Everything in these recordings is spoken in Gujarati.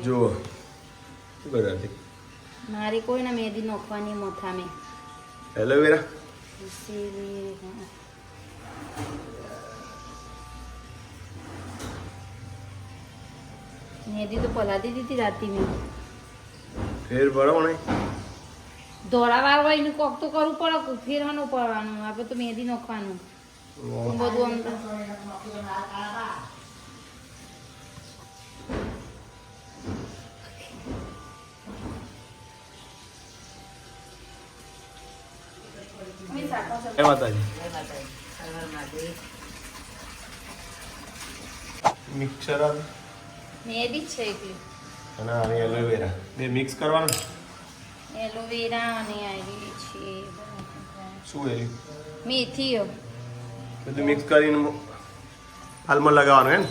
જો શું કરતી મારી કોઈને મહેંદી નોખવાની મોથામે એલોવેરા મહેંદી તો પલાતી દીધી રાતી મેં ફેર પડો ને દોડા વાળવા એનું કોક તો કરવું પડે ફેરવાનું પડવાનું આપણે તો મહેંદી નોખવાનું બધું એ માતાજી મિક્સર મહેંદી જ છે એટલી અને આની એલોવેરા બે મિક્સ કરવાનું એલોવેરા અને આવી છે શું એ મેથી બધું મિક્સ કરીને હાલમાં લગાવવાનું હે ને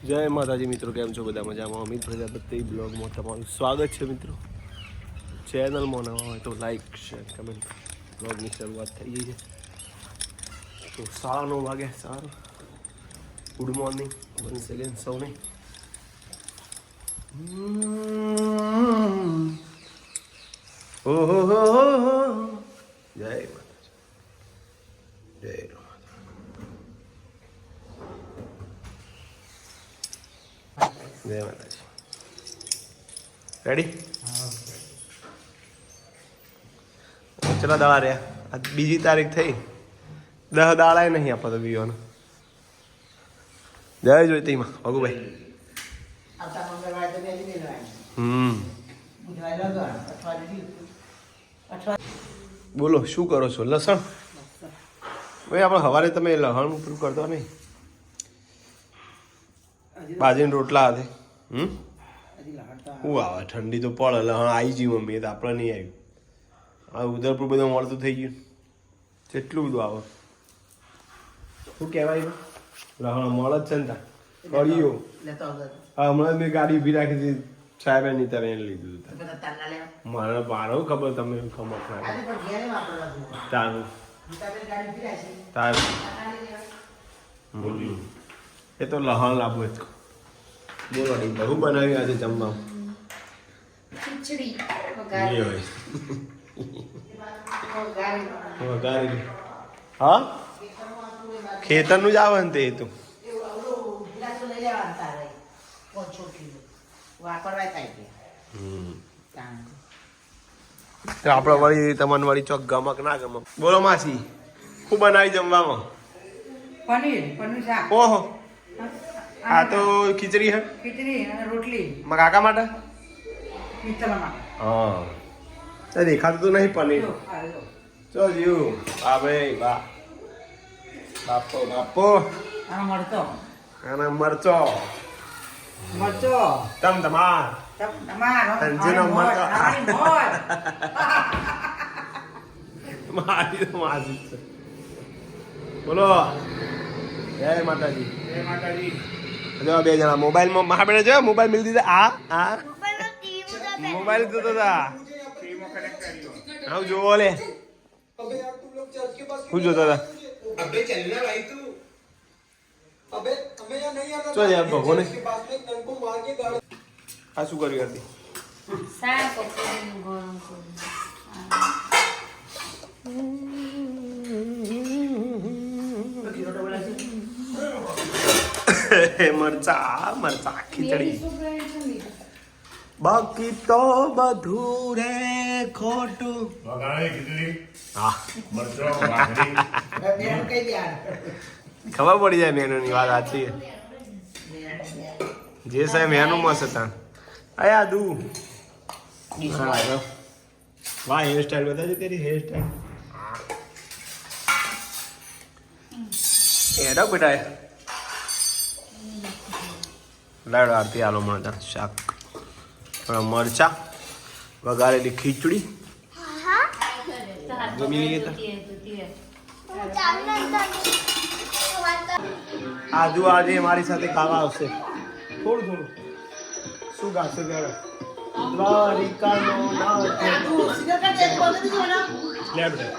જય માતાજી મિત્રો કેમ છો બધા મજામાં અમિત પ્રજાપતિ બ્લોગમાં તમારું સ્વાગત છે મિત્રો ચેનલમાં નવા હોય તો લાઈક શેર કમેન્ટ બ્લોગની શરૂઆત થઈ ગઈ છે તો 9:30 વાગે સારું ગુડ મોર્નિંગ બનશે લેન સૌને ઓહો જય માતાજી જય જય માતાજી રેડી ચલા દાડા રહ્યા આજ બીજી તારીખ થઈ 10 દાડા નહીં આપવા તો બીવાનું જય જોઈતીમાં ભગુભાઈ બોલો શું કરો છો લસણ ભાઈ આપણે સવારે તમે લસણ ઉપર કરતો નહીં બાજરીના રોટલા હાથે શું આવે ઠંડી તો પડે લસણ આવી ગયું મમ્મી એ તો આપણે નહીં આવ્યું આ ઉદયપુર બધું મળતું થઈ ગયું કેટલું બધું આવે શું કહેવાય લસણ મળે જ છે ને ત્યાં કળીઓ હા હમણાં મેં ગાડી ઊભી રાખી હતી સાહેબે નહીં ત્યારે એને લીધું મારે મારો ખબર તમે ખબર તારું તારું એ તો લહણ લાવવું જ બોલો નહીં બહુ બનાવ્યું આજે જમવા ખીચડી વઘારેલી હા ખેતરનું જ આવે ને તે તો આપડે વળી તમને વળી ચોક ગમક ના ગમક બોલો માસી શું બનાવી જમવામાં પનીર શાક ઓહો આ તો ખીચડી હે ખીચડી અને રોટલી મારા કાકા માટે મિત્રમાં હા તો દેખાતું તો નહીં પનીર ચો જીવ વાહ ભાઈ વાહ બાપો બાપો આ મળતો અને મરચો મળતો તમ તમાર તમારો અંજનો મળતો મોર મારી તો મારી છે બોલો જય માતાજી જો બે જણા મોબાઈલમાં મહાબેડે જો મોબાઈલ મિલ દીધા આ મોબાઈલ જોતા હતા આવ જોવો લે શું જોતા હતા अबे चलना भाई तू अबे हमें यहाँ नहीं आना चल यार भगो ने इसके पास में एक नल को मार के गाड़ी આ શું કર્યું હતી શાક ગરમ મરચા મરચા ખીચડી બાકી તો બધું રે ખોટું હા ખબર પડી જાય મેનુની વાત સાચી જે સાહેબ મેનુ મસ્ત હતા અયા દુ वाह हेयर स्टाइल बता दे तेरी हेयर स्टाइल એડો બેટા લાડો આરતી આલો મને શાક મરચા વઘારેલી ખીચડી જમી લઈએ તો આજુ આજે મારી સાથે ખાવા આવશે થોડું થોડું શું ગાશે ત્યારે દ્વારિકાનો નાથ લે બેટા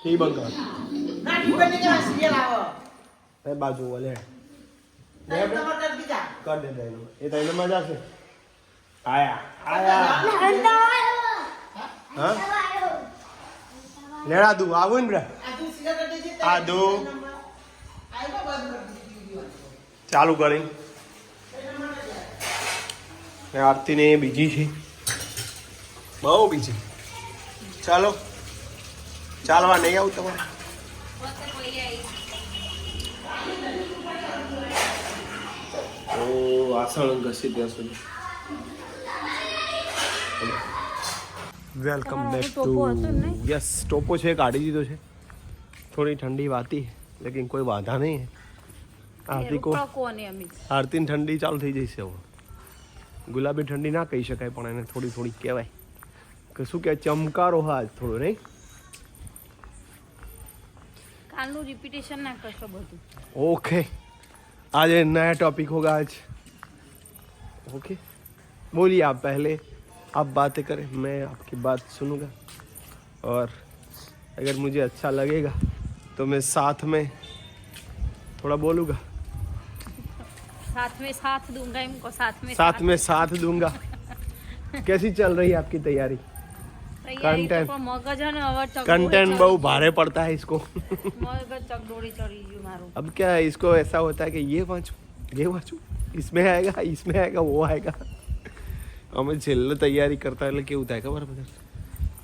ટી બંધ કર બાજુ લે કર દે દઈ એ તઈને મજા છે આયા હા લેડા દુ આવું ને બેટા આદુ ચાલુ કરી આરતી ને બીજી છે બહુ બીજી ચાલો ચાલવા નહીં આવું તમારે ઓ વાસણ ઘસી ત્યાં સુધી વેલકમ બેક ટુ યસ ટોપો છે કાઢી દીધો છે થોડી ઠંડી વાતી લેકિન કોઈ વાંધા નહીં આરતી કો આરતી ઠંડી ચાલુ થઈ જશે હવે ગુલાબી ઠંડી ના કહી શકાય પણ એને થોડી થોડી કહેવાય કે શું કે ચમકારો હા થોડો નહીં કાલનું રિપીટેશન ના કરશો બધું ओके आज एक नया टॉपिक होगा आज ओके बोलिए आप पहले आप बातें करें मैं आपकी बात सुनूंगा और अगर मुझे अच्छा लगेगा तो मैं साथ में थोड़ा बोलूँगा साथ में साथ दूंगा इनको साथ में साथ दूंगा कैसी चल रही है आपकी तैयारी कंटेंट मगज है ना कंटेंट बहुत भारे पड़ता है इसको मगज चकदोड़ी चढ़ी गई मारो अब क्या है इसको ऐसा होता है कि ये वाँचू इसमें आएगा वो आएगा અમે છેલ્લે તૈયારી કરતા એટલે કેવું થાય ખબર બધા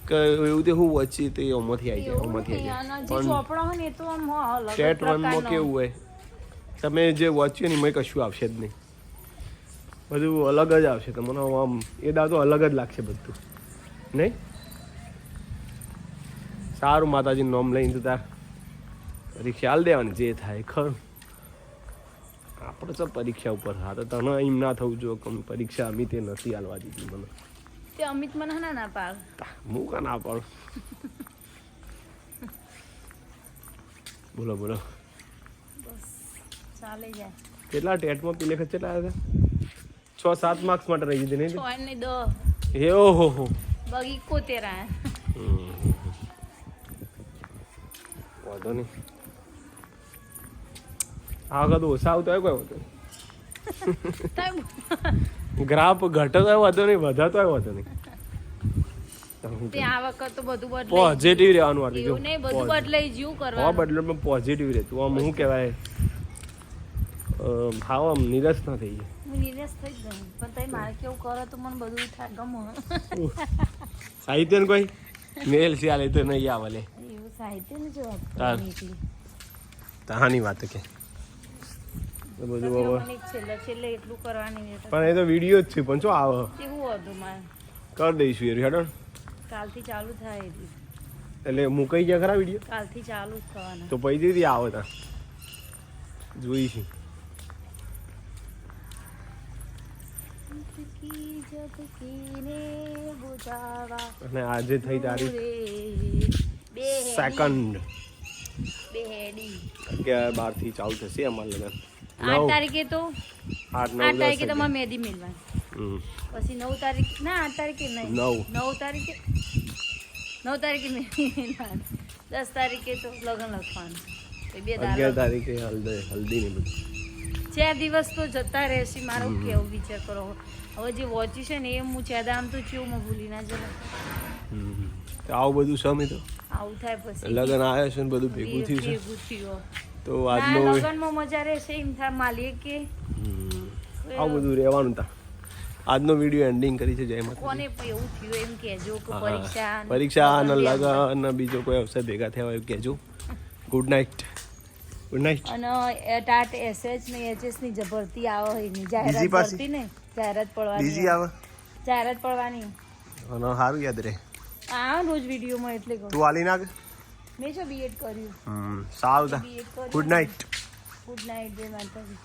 કે એવું તે હું વચ્ચે તે ઓમાંથી આવી જાય ચોપડા હોય ને તો આમ સ્ટેટ 1 માં કેવું હોય તમે જે વાંચ્યું ને એમાં કશું આવશે જ નહીં બધું અલગ જ આવશે તમને આમ એ દાતો અલગ જ લાગશે બધું નહીં સારું માતાજીનું નામ લઈને તાર પરીક્ષા હાલ દેવાની જે થાય ખરું આપણે તો પરીક્ષા ઉપર હા તો તને એમ ના થવું જોઈએ કે પરીક્ષા અમિત એ નથી હાલવા દીધી મને તે અમિત મને ના પાડ હું કા ના પાડું બોલો બોલો બસ ચાલે જાય કેટલા ટેટમાં પીલે કેટલા આવ્યા 6-7 માર્ક્સ માટે રહી ગઈ નહીં 6 ને 10 એ ઓહો હો બગી કો તેરા વાંધો નહીં આ વખત ઓછા આવતો હોય કોઈ વાંધો ગ્રાફ ઘટતો હોય વાંધો નહીં વધારતો હોય વાંધો નહીં આ વખત તો બધું બદલાઈ પોઝિટિવ રહેવાનું આટલું એવું નહીં બધું બદલાઈ જ્યું કરવાનું હા બદલો પોઝિટિવ રહેતું આમ શું કહેવાય ભાવ આમ નિરસ ના થઈ જાય હું નિરાશ થઈ જ ગઈ પણ તઈ મારે કેવું કરો તો મને બધું થાય ગમે સાહિત્ય ને કોઈ મેલ છે આલે તો નહીં આવે લે એવું સાહિત્ય ને જો તાની વાત કે બધું છેલ્લે છેલ્લે એટલું કરવાની પણ એ તો વિડીયો જ છે પણ શું આવે એવું હતું મારે કરી દઈશું એ હેડો કાલથી ચાલુ થાય એટલે મુકાઈ ગયા ખરા વિડીયો કાલથી ચાલુ જ થવાના તો પૈથી આવે તા જોઈશું અને આજે થઈ તારીખ સેકન્ડ 11-12 થી ચાલુ થશે અમાર લગન 8 તારીખે તો 8 તારીખે તમારે મહેંદી મેળવાની પછી 9 તારીખ ના 8 તારીખે નહીં 9 તારીખે મહેંદી મેળવાની 10 તારીખે તો લગ્ન લખવાનું 11 તારીખે હલ્દી ને બધું 4 દિવસ તો જતા રહેશે મારો કેવું વિચાર કરો હવે જે વોચી છે ને એ હું ચાદામ તો ચેવું માં ભૂલી ના જવાય આવું બધું સમી તો આવું થાય પછી લગન આવ્યો છે ને બધું ભેગું થયું છે તો આજનો લગનમાં મજા રહેશે એમ થાય માલીએ કે આવું બધું રહેવાનું તા આજનો વિડીયો એન્ડિંગ કરી છે જય માતા કોને એવું થયું એમ કહેજો કે પરીક્ષા અને લગન અને બીજો કોઈ અવસર ભેગા થયા હોય કહેજો ગુડ નાઇટ અને ટાટ એસએચ ને એચએસ ની ભરતી આવે એની જાહેરાત ભરતી ને જાહેરાત પડવાની બીજી આવે જાહેરાત પડવાની અને સારું યાદ રહે આ રોજ વિડીયોમાં એટલે કહું તું આલી નાખ. મેં જો બીએડ કર્યું સારું તા. બીએડ કર્યું ગુડ નાઇટ. ગુડ નાઇટ જય માતાજી.